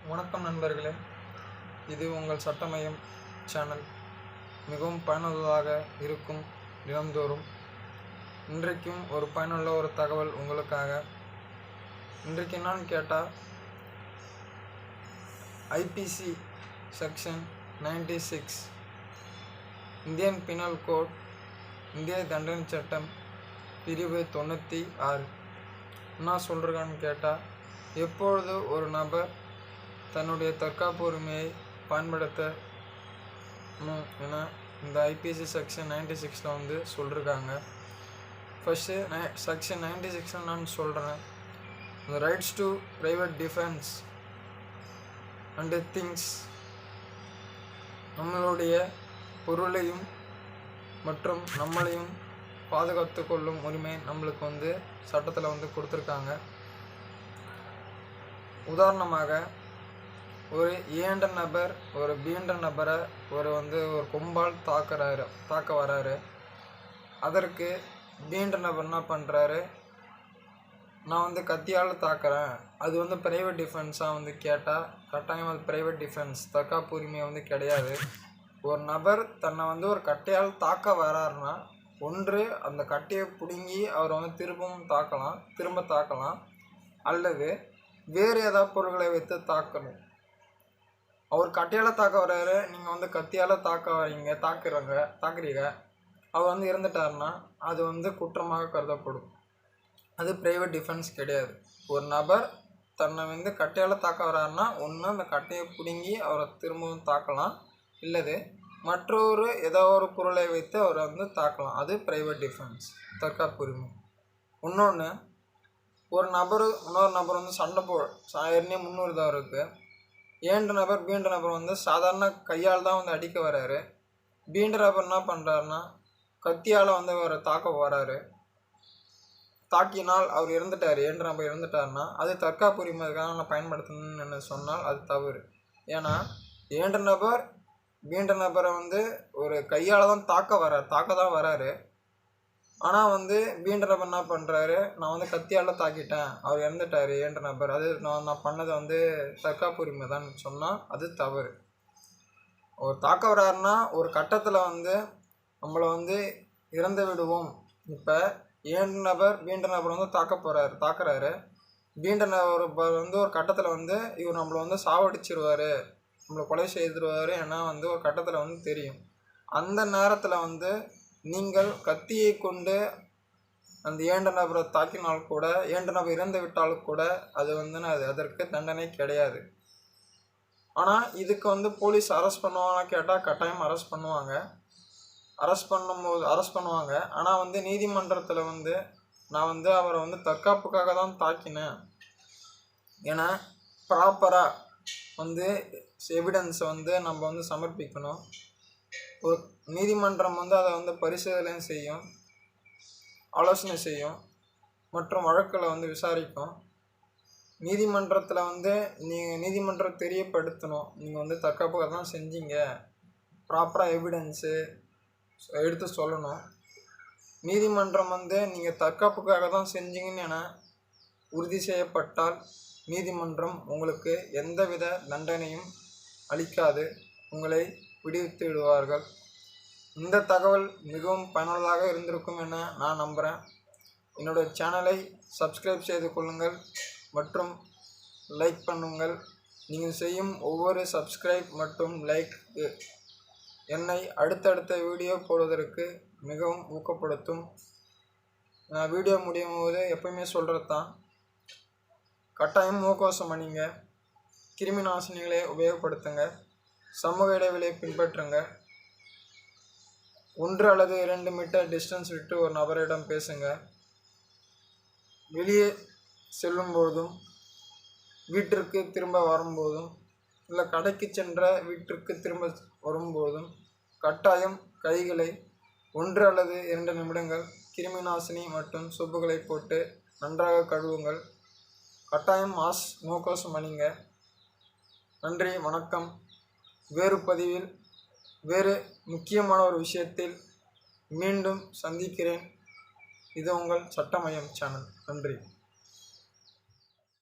வணக்கம் நண்பர்களே, இது உங்கள் சட்டமயம் சேனல். மிகவும் பயனுள்ளதாக இருக்கும் தினந்தோறும். இன்றைக்கும் ஒரு பயனுள்ள ஒரு தகவல் உங்களுக்காக. இன்றைக்கு என்னன்னு கேட்டால், IPC section 96 Indian penal code, இந்திய தண்டனை சட்டம் பிரிவு 96 என்ன சொல்கிறான்னு கேட்டால், எப்பொழுது ஒரு நபர் தன்னுடைய தற்காப்பு உரிமையை பயன்படுத்தணும் என இந்த ஐபிசி செக்ஷன் 96 சொல்லியிருக்காங்க. ஃபஸ்ட்டு செக்ஷன் 96 நான் சொல்கிறேன். The rights to private defense and things, நம்மளுடைய பொருளையும் மற்றும் நம்மளையும் பாதுகாத்து கொள்ளும் உரிமை நம்மளுக்கு சட்டத்தில் கொடுத்துருக்காங்க. உதாரணமாக, ஒரு ஏண்ட நபர் ஒரு பீண்ட நபரை ஒரு கொம்பால் தாக்க வராரு. அதற்கு பீண்ட நபர் என்ன பண்ணுறாரு, நான் கத்தியால் தாக்குறேன், அது ப்ரைவேட் டிஃபென்ஸாக கேட்டால் கட்டாயம் அது ப்ரைவேட் டிஃபென்ஸ், தற்காப்பு உரிமை கிடையாது. ஒரு நபர் தன்னை ஒரு கட்டையால் தாக்க வராருன்னா, ஒன்று அந்த கட்டையை பிடுங்கி அவர் திரும்ப தாக்கலாம், அல்லது வேறு ஏதாவது பொருட்களை வைத்து தாக்கணும். அவர் கட்டையால் தாக்க வர்றாரு, நீங்கள் கத்தியால் தாக்குறீங்க, அவர் இறந்துட்டாருன்னா அது குற்றமாக கருதப்படும். அது ப்ரைவேட் டிஃபென்ஸ் கிடையாது. ஒரு நபர் தன்னை கட்டையால் தாக்க வர்றாருன்னா, ஒன்று அந்த கட்டையை பிடுங்கி அவரை திரும்பவும் தாக்கலாம், இல்லது மற்றொரு ஏதோ ஒரு பொருளை வைத்து அவரை தாக்கலாம். அது ப்ரைவேட் டிஃபென்ஸ், தற்காப்பு உரிமை. இன்னொன்று, ஒரு நபர் இன்னொரு நபர் சண்டை ஏற்கனவே முன்னுரிதாக இருக்குது. ஏண்ட நபர் பீண்ட நபர் சாதாரண கையால் தான் அடிக்க வராரு. பீண்ட நபர் என்ன பண்ணுறாருன்னா, கத்தியால் அவரை தாக்க வராரு. தாக்கினால் அவர் இறந்துட்டார், ஏண்ட நபர் இறந்துட்டாருன்னா அது தற்காப்பு உரிமைக்காக நான் பயன்படுத்தணும்னு சொன்னால் அது தவறு. ஏன்னா ஏண்ட நபர் பீண்ட நபரை ஒரு கையால் தான் தாக்க தான் வராரு. ஆனால் பீண்ட நபர் என்ன பண்ணுறாரு, நான் கத்தியால் தாக்கிட்டேன், அவர் இறந்துட்டார் ஏண்ட நபர், அது நான் பண்ணது தற்காப்பு உரிமை தான் சொன்னால் அது தவறு. ஒரு தாக்க வர்றாருன்னா ஒரு கட்டத்தில் நம்மளை இறந்து விடுவோம். இப்போ ஏண்ட நபர் பீண்ட நபர் தாக்குறாரு. பீண்ட நபர் ஒரு கட்டத்தில் இவர் நம்மளை சாவடிச்சிருவார், நம்மளை கொலை செய்திருவார் ஏன்னா ஒரு கட்டத்தில் தெரியும். அந்த நேரத்தில் நீங்கள் கத்தியை கொண்டு அந்த ஏண்ட நபரை தாக்கினால் கூட, ஏண்ட நபர் இறந்து விட்டாலும் கூட அது அதற்கு தண்டனை கிடையாது. ஆனால் இதுக்கு போலீஸ் அரெஸ்ட் பண்ணுவாங்கன்னு கேட்டால் கட்டாயம் அரெஸ்ட் பண்ணுவாங்க. அரெஸ்ட் பண்ணுவாங்க. ஆனால் நீதிமன்றத்தில் நான் அவரை தற்காப்புக்காக தான் தாக்கினேன், ஏன்னா ப்ராப்பராக எவிடன்ஸை நம்ம சமர்ப்பிக்கணும். ஒரு நீதிமன்றம் அதை பரிசோதனை செய்யும், ஆலோசனை செய்யும் மற்றும் வழக்கில் விசாரிக்கும். நீதிமன்றத்தில் நீங்கள் நீதிமன்றம் தெரியப்படுத்தணும், நீங்கள் தற்காப்புக்காக தான் செஞ்சீங்க, ப்ராப்பராக எவிடன்ஸு எடுத்து சொல்லணும். நீதிமன்றம் நீங்கள் தற்காப்புக்காக தான் செஞ்சீங்கன்னு என உறுதி செய்யப்பட்டால் நீதிமன்றம் உங்களுக்கு எந்தவித தண்டனையும் அளிக்காது, உங்களை விடுவித்து விடுவார்கள். இந்த தகவல் மிகவும் பயனுள்ளதாக இருந்திருக்கும் என நான் நம்புகிறேன். என்னோடய சேனலை சப்ஸ்கிரைப் செய்து கொள்ளுங்கள் மற்றும் லைக் பண்ணுங்கள். நீங்கள் செய்யும் ஒவ்வொரு சப்ஸ்கிரைப் மற்றும் லைக் என்னை அடுத்தடுத்த வீடியோ போடுவதற்கு மிகவும் ஊக்கப்படுத்தும். நான் வீடியோ முடியும் போது எப்பவுமே சொல்கிறது தான், கட்டாயம் முகக்கவசம் அணிங்க, கிருமி நாசினிகளை உபயோகப்படுத்துங்க, சமூக இடைவெளியை பின்பற்றுங்க, 1 அல்லது 2 மீட்டர் டிஸ்டன்ஸ் விட்டு ஒரு நபரிடம் பேசுங்க. வெளியே செல்லும்போதும் வீட்டிற்கு திரும்ப வரும்போதும் இல்லை கடைக்கு சென்ற வீட்டிற்கு திரும்ப வரும்போதும் கட்டாயம் கைகளை 1 அல்லது 2 நிமிடங்கள் கிருமி நாசினி மற்றும் சொப்புகளை போட்டு நன்றாக கழுவுங்கள். கட்டாயம் முகக்கவசம் அணிங்க. நன்றி, வணக்கம். வேறு பதிவில் வேறு முக்கியமான ஒரு விஷயத்தில் மீண்டும் சந்திக்கிறேன். இது உங்கள் சட்டமயம் சேனல். நன்றி.